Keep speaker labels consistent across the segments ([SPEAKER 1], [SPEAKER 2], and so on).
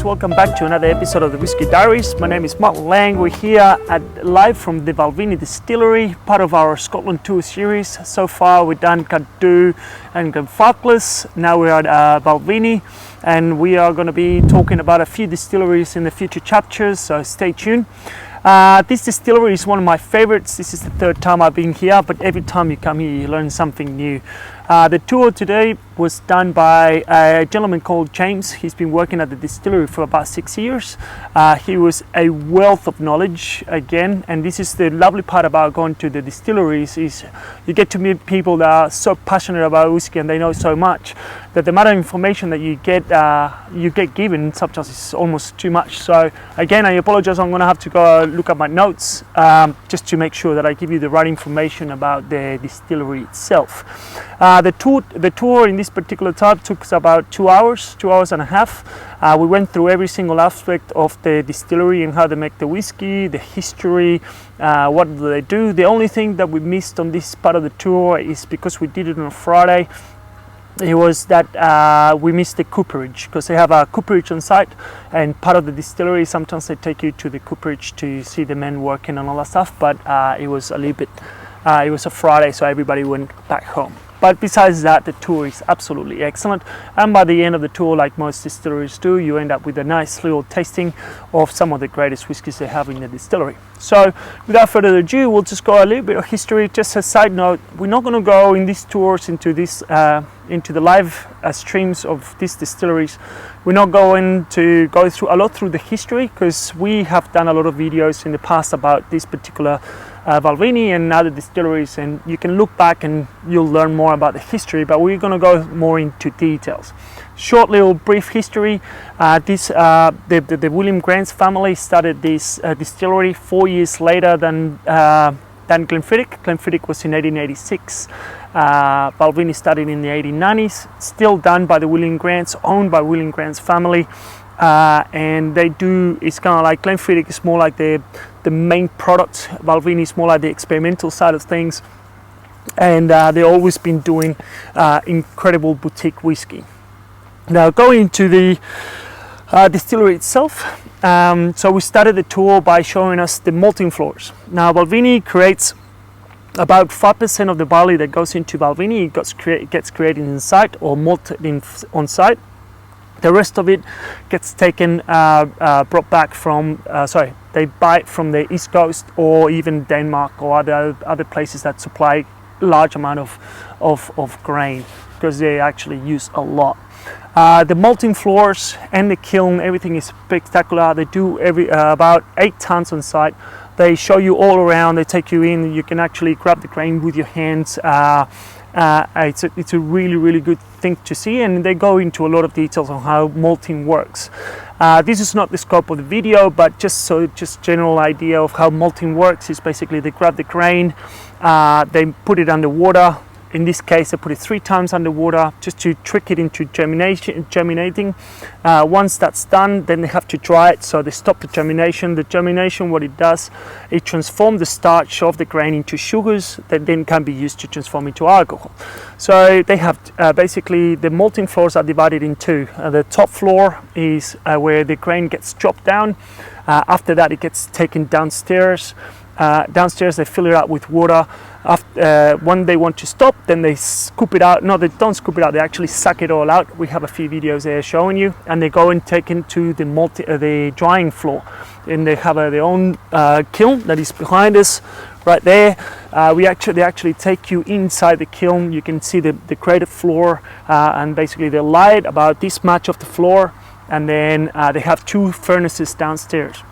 [SPEAKER 1] welcome back to another episode of the Whisky Diaries. My name is Moltlach. We're here live from the Balvenie Distillery, part of our Scotland tour series. So far we've done Cadu and Falklands. Now we're at Balvenie, and we are going to be talking about a few distilleries in the future chapters, so stay tuned. This distillery is one of my favorites. This is the third time I've been here, but every time you come here you learn something new. The tour today was done by a gentleman called James. He's been working at the distillery for about 6 years. He was a wealth of knowledge again, and this is the lovely part about going to the distilleries is you get to meet people that are so passionate about whiskey and they know so much that the amount of information that you get given sometimes is almost too much. So again, I apologize, I'm going to have to go look at my notes just to make sure that I give you the right information about the distillery itself. The tour in this particular time took us about 2 hours and a half. We went through every single aspect of the distillery and how they make the whiskey, the history, what do they do. The only thing that we missed on this part of the tour is because we did it on a Friday, it was that we missed the cooperage, because they have a cooperage on site, and part of the distillery sometimes they take you to the cooperage to see the men working and all that stuff, but it was a little bit it was a Friday, so everybody went back home. But besides that, the tour is absolutely excellent, and by the end of the tour, like most distilleries do, you end up with a nice little tasting of some of the greatest whiskies they have in the distillery. So without further ado, we'll just go a little bit of history. Just a side note, we're not going to go in these tours into the live streams of these distilleries. We're not going to go through the history, because we have done a lot of videos in the past about this particular Balvenie and other distilleries, and you can look back and you'll learn more about the history, but we're going to go more into details. Short little brief history. The William Grant's family started this distillery 4 years later than Glenfiddich. Glenfiddich was in 1886. Balvenie started in the 1890s, still done by the William Grants, owned by William Grant's family. And it's kind of like Glenfiddich is more like the main product. Balvenie is more like the experimental side of things, and they've always been doing incredible boutique whiskey. Now going into the distillery itself, so we started the tour by showing us the malting floors. Now Balvenie creates about 5% of the barley that goes into Balvenie. It gets created inside or malted on site. The rest of it gets taken, brought back from, they buy it from the East Coast or even Denmark or other places that supply large amount of grain, because they actually use a lot. The malting floors and the kiln, everything is spectacular. They do about 8 tons on site. They show you all around, they take you in, you can actually grab the grain with your hands. It's a really, really good thing to see, and they go into a lot of details on how malting works. This is not the scope of the video, but just general idea of how malting works is basically they grab the grain, they put it under water. In this case, I put it 3 times under water just to trick it into germinating. Once that's done, then they have to dry it, so they stop the germination. The germination, what it does, it transforms the starch of the grain into sugars that then can be used to transform into alcohol. So they have basically the malting floors are divided in two. The top floor is where the grain gets chopped down. After that, it gets taken downstairs. Downstairs they fill it up with water. When they want to stop, then they scoop it out. No, they don't scoop it out, they actually suck it all out. We have a few videos there showing you, and they go and take into the drying floor, and they have their own kiln that is behind us right there. They actually take you inside the kiln. You can see the created floor, and basically they light about this much of the floor, and then they have 2 furnaces downstairs.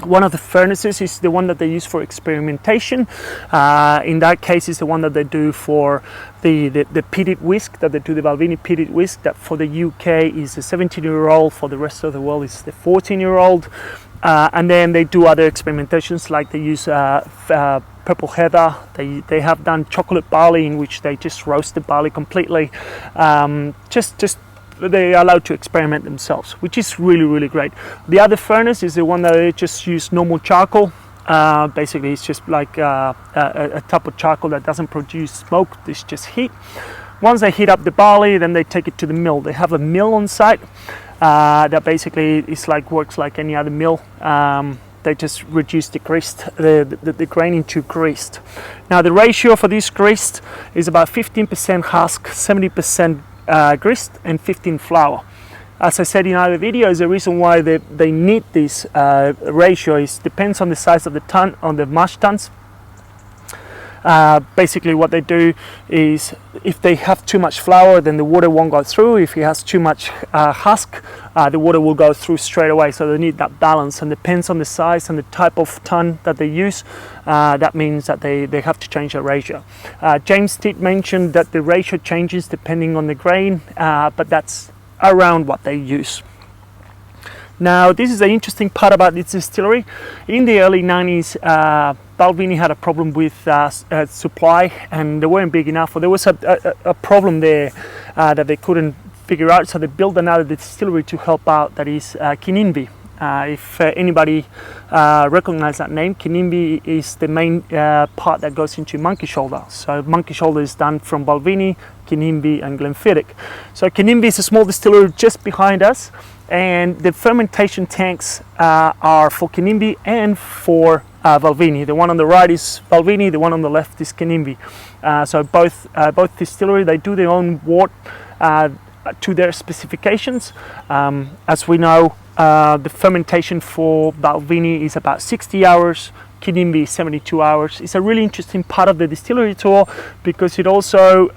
[SPEAKER 1] One of the furnaces is the one that they use for experimentation. In that case, is the one that they do for the peated whisk, that they do the Balvenie peated whisk, that for the UK is the 17-year-old, for the rest of the world is the 14-year-old. And then they do other experimentations, like they use purple heather. They have done chocolate barley, in which they just roast the barley completely. They are allowed to experiment themselves, which is really, really great. The other furnace is the one that they just use normal charcoal. Basically, it's just like a type of charcoal that doesn't produce smoke, it's just heat. Once they heat up the barley, then they take it to the mill. They have a mill on site. that basically is works like any other mill. They just reduce the grist, the grain into grist. Now the ratio for this grist is about 15% husk, 70% grist, and 15 flour. As I said in other videos, the reason why they need this ratio depends on the size of the ton, on the mash tuns. Basically what they do is, if they have too much flour, then the water won't go through. If it has too much husk, the water will go through straight away. So they need that balance, and depends on the size and the type of ton that they use. That means that they have to change the ratio. James did mention that the ratio changes depending on the grain, but that's around what they use. Now this is the interesting part about this distillery. In the early 90s, Balvenie had a problem with supply, and they weren't big enough, or there was a problem there that they couldn't figure out, so they built another distillery to help out, that is Kininbi. If anybody recognize that name, Kininbi is the main part that goes into monkey shoulder. So monkey shoulder is done from Balvenie, Kininbi and Glenfiddich. So Kininbi is a small distillery just behind us, and the fermentation tanks are for Kininbi and for Balvenie. The one on the right is Balvenie, the one on the left is Kininbi. So both distillery, they do their own wort to their specifications. As we know, the fermentation for Balvenie is about 60 hours, Kininbi 72 hours. It's a really interesting part of the distillery tour, because it also,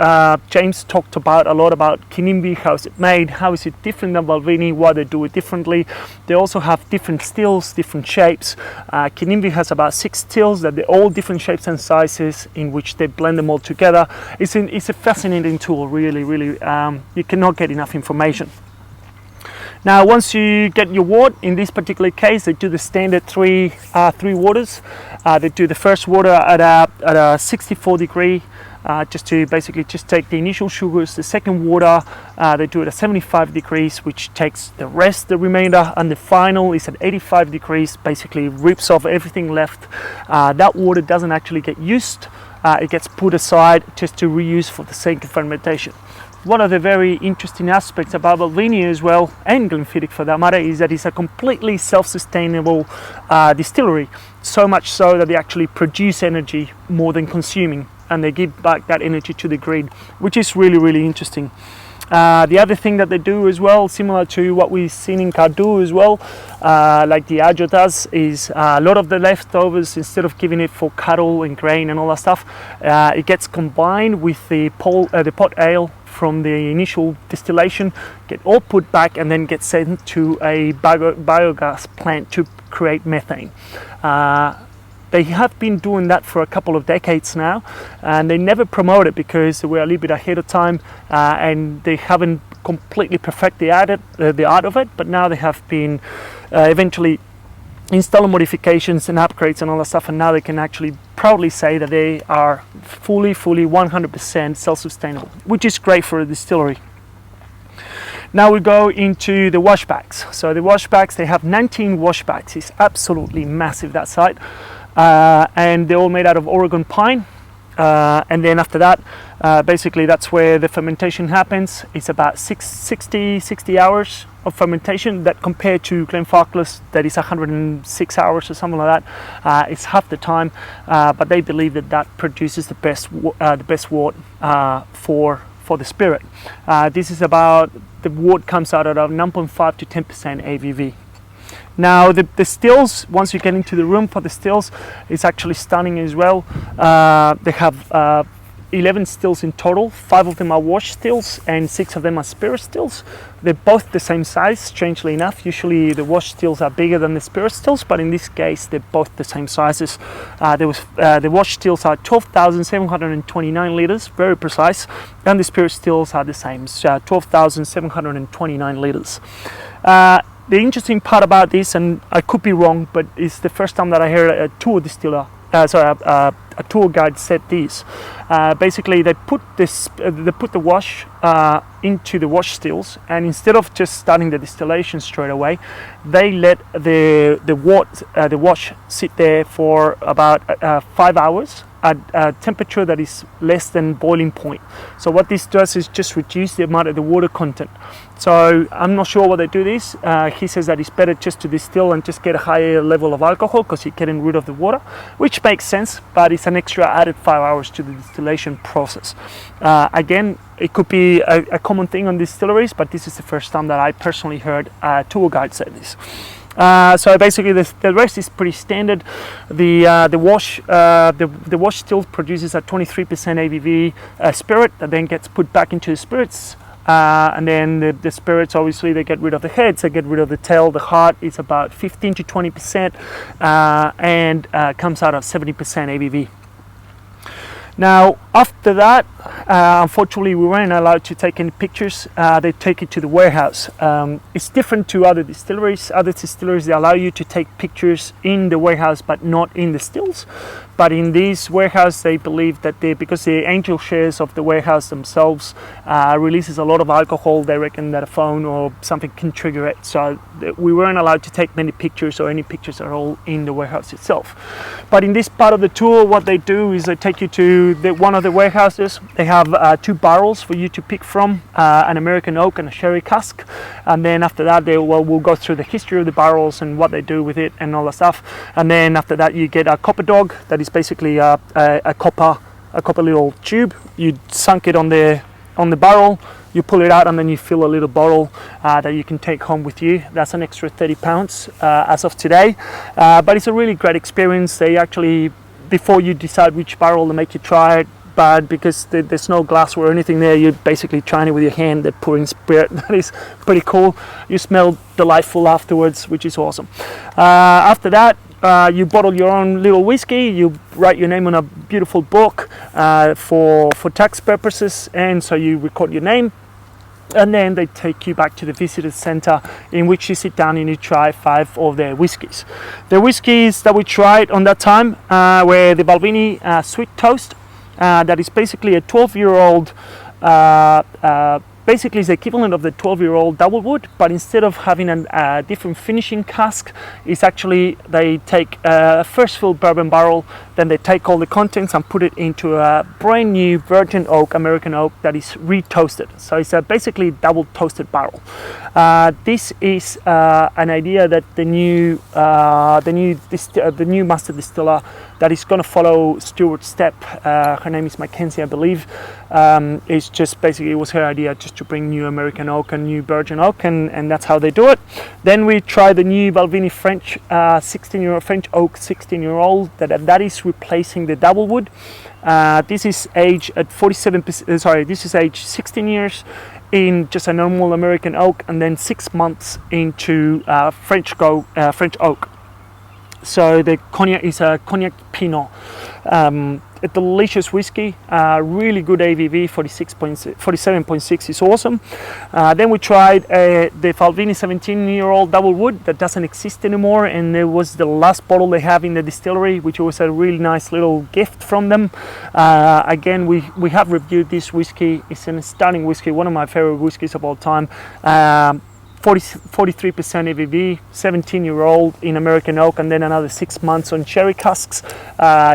[SPEAKER 1] James talked a lot about Kininbi, how is it made, how is it different than Balvenie, why they do it differently. They also have different stills, different shapes. Kininbi has about 6 stills that they're all different shapes and sizes, in which they blend them all together. It's a fascinating tool, really. You cannot get enough information. Now, once you get your wort, in this particular case, they do the standard three waters. They do the first water at a 64 degree, just to basically just take the initial sugars. The second water, they do it at 75 degrees, which takes the remainder, and the final is at 85 degrees, basically rips off everything left. That water doesn't actually get used. It gets put aside just to reuse for the sake of fermentation. One of the very interesting aspects about Balvenie as well, and Glenfiddich for that matter, is that it's a completely self-sustainable distillery. So much so that they actually produce energy more than consuming, and they give back that energy to the grid, which is really interesting. The other thing that they do as well, similar to what we've seen in Cardu as well, like Diageo does, is a lot of the leftovers, instead of giving it for cattle and grain and all that stuff, it gets combined with the pot ale from the initial distillation, get all put back, and then get sent to a biogas plant to create methane. They have been doing that for a couple of decades now, and they never promote it because they were a little bit ahead of time, and they haven't completely perfected the art of it. But now they have been eventually installing modifications and upgrades and all that stuff, and now they can actually proudly say that they are fully 100% self-sustainable, which is great for a distillery. Now we go into the washbacks. So the washbacks, they have 19 washbacks. It's absolutely massive, that site. And they're all made out of Oregon pine. And then after that, basically that's where the fermentation happens. It's about 60 hours of fermentation, that compared to Glenfarclas, that is 106 hours or something like that. It's half the time, but they believe that produces the best wort for the spirit. This is about, the wort comes out at 9.5 to 10% ABV. Now the stills, once you get into the room for the stills, it's actually stunning as well. They have 11 stills in total. 5 of them are wash stills and 6 of them are spirit stills. They're both the same size, strangely enough. Usually the wash stills are bigger than the spirit stills, but in this case they're both the same sizes. The wash stills are 12,729 litres, very precise, and the spirit stills are the same, 12,729 litres. The interesting part about this, and I could be wrong, but it's the first time that I heard a tour guide said this. Basically, they put the wash into the wash stills, and instead of just starting the distillation straight away, they let the wash sit there for about 5 hours, at a temperature that is less than boiling point. So what this does is just reduce the amount of the water content. So I'm not sure why they do this. He says that it's better just to distill and just get a higher level of alcohol because you're getting rid of the water, which makes sense, but it's an extra added 5 hours to the distillation process. Again, it could be a common thing on distilleries, but this is the first time that I personally heard a tour guide say this. So basically the rest is pretty standard. The wash still produces a 23% ABV spirit that then gets put back into the spirits. And then the spirits, obviously, they get rid of the heads, they get rid of the tail. The heart is about 15 to 20% and comes out of 70% ABV. Now, after that, unfortunately, we weren't allowed to take any pictures. They take it to the warehouse. It's different to other distilleries. Other distilleries, they allow you to take pictures in the warehouse, but not in the stills. But in this warehouse, they believe that because the angel shares of the warehouse themselves releases a lot of alcohol, they reckon that a phone or something can trigger it. So we weren't allowed to take many pictures or any pictures at all in the warehouse itself. But in this part of the tour, what they do is they take you to one of the warehouses. They have 2 barrels for you to pick from, an American oak and a sherry cask. And then after that, we'll go through the history of the barrels and what they do with it and all that stuff. And then after that, you get a copper dog that is basically a copper little tube. You sunk it on the barrel, you pull it out, and then you fill a little bottle that you can take home with you. That's an extra 30 pounds as of today, but it's a really great experience. They actually, before you decide which barrel to make you try it, but because there's no glassware or anything there, you're basically trying it with your hand. They're pouring spirit. That is pretty cool. You smell delightful afterwards, which is awesome. After that, you bottle your own little whiskey. You write your name on a beautiful book for tax purposes, and so you record your name. And then they take you back to the visitor center, in which you sit down and you try 5 of their whiskies. The whiskies that we tried on that time were the Balvenie Sweet Toast. That is basically a 12-year-old, basically it's the equivalent of the 12-year-old double wood, but instead of having a different finishing cask, it's actually they take a first fill bourbon barrel, then they take all the contents and put it into a brand new virgin oak, American oak, that is re-toasted. So it's basically double toasted barrel. This is an idea that the new master distiller that is going to follow Stuart's step, her name is Mackenzie, I believe, is just basically, it was her idea just to bring new American oak and new virgin oak, and that's how they do it. Then we try the new Balvenie French 16-year-old French oak 16-year-old that is replacing the double wood. This is aged at 47%. Sorry, this is aged 16 years in just a normal American oak, and then 6 months into French oak. So the cognac is a cognac Pinot. A delicious whiskey, really good ABV, 47.6 is awesome. Then we tried the Falvini 17-year-old double wood that doesn't exist anymore, and it was the last bottle they have in the distillery, which was a really nice little gift from them. Again, we have reviewed this whiskey. It's an stunning whiskey, one of my favorite whiskeys of all time. 43% ABV, 17-year-old in American oak, and then another 6 months on sherry casks.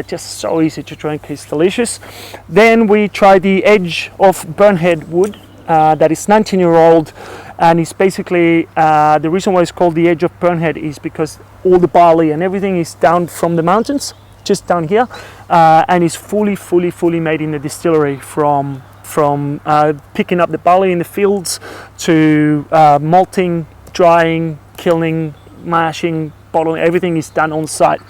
[SPEAKER 1] Just so easy to drink, it's delicious. Then we tried the Edge of Burnhead wood that is 19-year-old, and it's basically the reason why it's called the Edge of Burnhead is because all the barley and everything is down from the mountains, just down here, and it's fully made in the distillery from picking up the barley in the fields to malting, drying, kilning, mashing, bottling. Everything is done on site.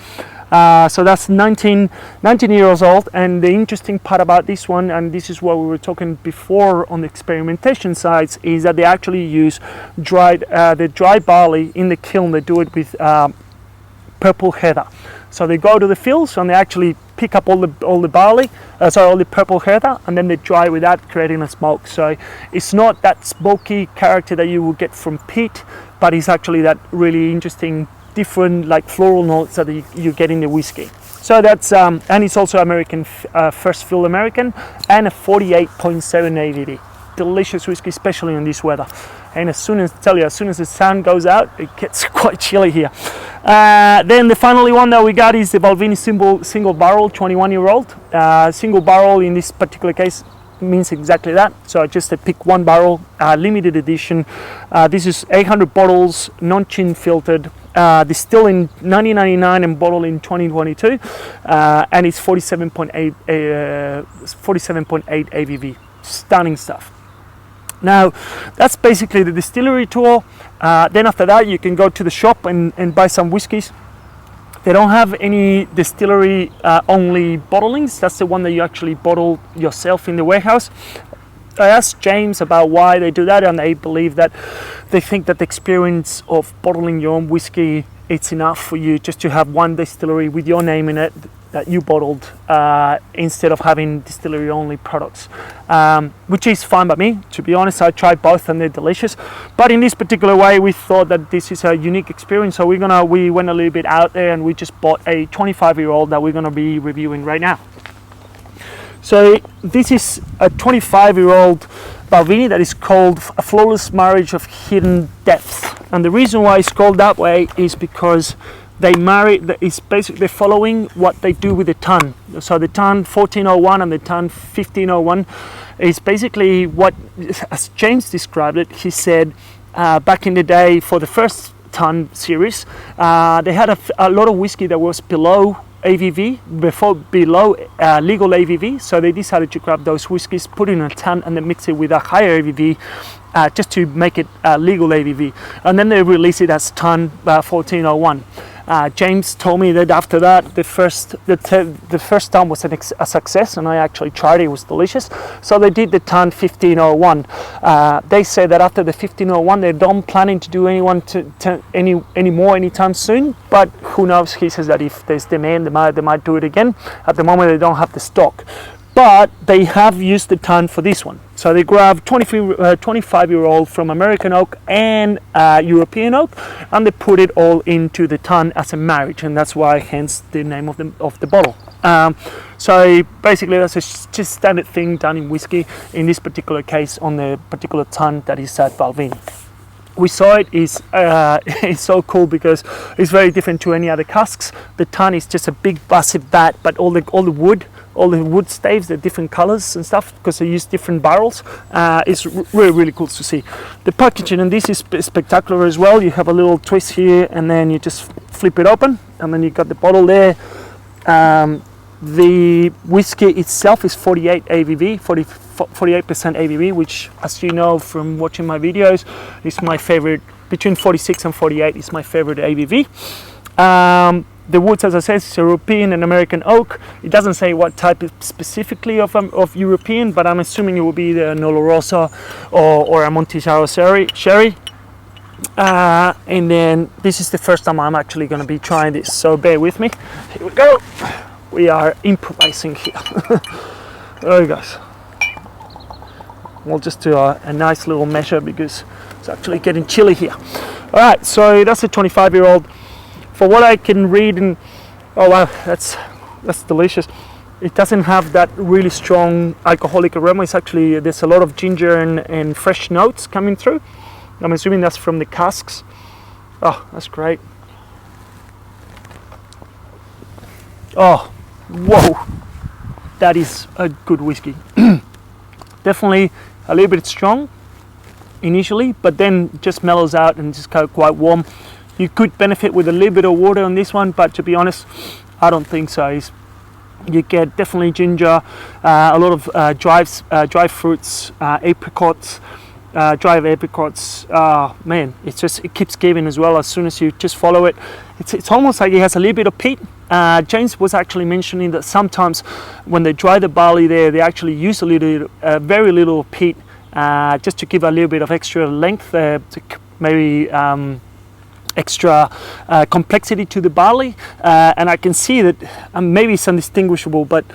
[SPEAKER 1] So that's 19 years old, and the interesting part about this one, and this is what we were talking before on the experimentation sides, is that they actually use the dry barley in the kiln. They do it with purple heather. So they go to the fields and they actually pick up all the barley, all the purple heather, and then they dry with that, creating a smoke. So it's not that smoky character that you will get from peat, but it's actually that really interesting, different, like floral notes that you get in the whiskey. So that's and it's also American, first fill American, and a 48.7 ABV. Delicious whiskey, especially in this weather. And as soon as the sun goes out, it gets quite chilly here. Then the finally one that we got is the Balvenie single barrel 21-year-old. Single barrel in this particular case means exactly that. So I just pick one barrel, limited edition. This is 800 bottles, non-chin filtered, distilled in 1999 and bottled in 2022, and it's 47.8 ABV. Stunning stuff. Now, that's basically the distillery tour. Then after that, you can go to the shop and buy some whiskies. They don't have any distillery only bottlings. That's the one that you actually bottle yourself in the warehouse. I asked James about why they do that, and they believe that they think that the experience of bottling your own whiskey, it's enough for you just to have one distillery with your name in it that you bottled, instead of having distillery only products, which is fine by me. To be honest, I tried both and they're delicious, but in this particular way we thought that this is a unique experience, so we went a little bit out there and we just bought a 25-year-old that we're going to be reviewing right now. So this is a 25-year-old Balvenie that is called A Flawless Marriage of Hidden Depths, and the reason why it's called that way is because it's basically following what they do with the ton. So the ton 1401 and the ton 1501 is basically what, as James described it, he said back in the day for the first ton series, they had a lot of whiskey that was below ABV, below legal ABV, so they decided to grab those whiskies, put it in a ton and then mix it with a higher ABV, just to make it legal ABV, and then they release it as ton 1401. James told me that after that the first ton was a success, and I actually tried it. It was delicious, so they did the ton 1501. They say that after the 1501 they don't planning to do any more anytime soon, but who knows. He says that if there's demand they might do it again. At the moment they don't have the stock, but they have used the ton for this one. So they grabbed 25-year-old from American oak and European oak, and they put it all into the ton as a marriage, and that's why hence the name of the bottle. So basically that's a just standard thing done in whiskey, in this particular case on the particular ton that is at Balvenie. We saw it is it's so cool because it's very different to any other casks. The ton is just a big massive vat, but all the wood staves, they're different colors and stuff because they use different barrels. It's really cool to see. The packaging and this is spectacular as well. You have a little twist here and then you just flip it open and then you got the bottle there. The whiskey itself is 48 ABV, 48% ABV, which, as you know from watching my videos, is my favorite. Between 46 and 48 is my favorite ABV. The woods, as I said, is European and American oak. It doesn't say what type specifically of European, but I'm assuming it will be the Oloroso or a Montesaro sherry. And then this is the first time I'm actually going to be trying this, so bear with me. Here we go. We are improvising here. There we go. We'll just do a nice little measure because it's actually getting chilly here. All right, so that's a 25-year-old. For what I can read, and oh wow, that's delicious. It doesn't have that really strong alcoholic aroma. It's actually, there's a lot of ginger and fresh notes coming through. I'm assuming that's from the casks. Oh, that's great. Oh, whoa, that is a good whiskey. Definitely a little bit strong initially, but then just mellows out and just quite warm. You could benefit with a little bit of water on this one, but to be honest, I don't think so. You get definitely ginger, a lot of dry fruits, apricots, dried apricots. Man, it keeps giving as well. As soon as you just follow it, it's almost like it has a little bit of peat. James was actually mentioning that sometimes when they dry the barley there, they actually use very little peat, just to give a little bit of extra length, maybe extra complexity to the barley, and I can see that maybe it's undistinguishable, but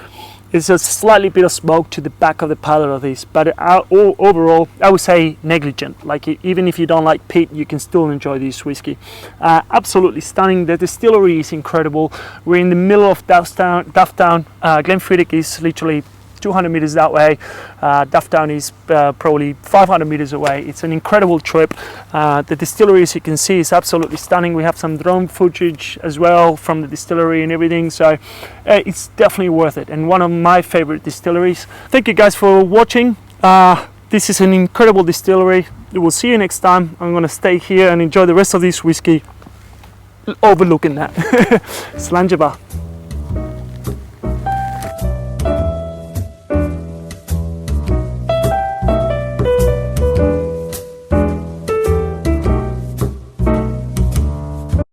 [SPEAKER 1] it's a slightly bit of smoke to the back of the palate of this, but overall I would say negligent. Like even if you don't like peat, you can still enjoy this whiskey. Absolutely stunning. The distillery is incredible. We're in the middle of Dufftown. Glenfiddich is literally 200 meters that way. Dufftown is probably 500 meters away. It's an incredible trip. The distillery, as you can see, is absolutely stunning. We have some drone footage as well from the distillery and everything, so it's definitely worth it, and one of my favorite distilleries. Thank you guys for watching. This is an incredible distillery. We'll see you next time. I'm going to stay here and enjoy the rest of this whiskey overlooking that. Slanjaba.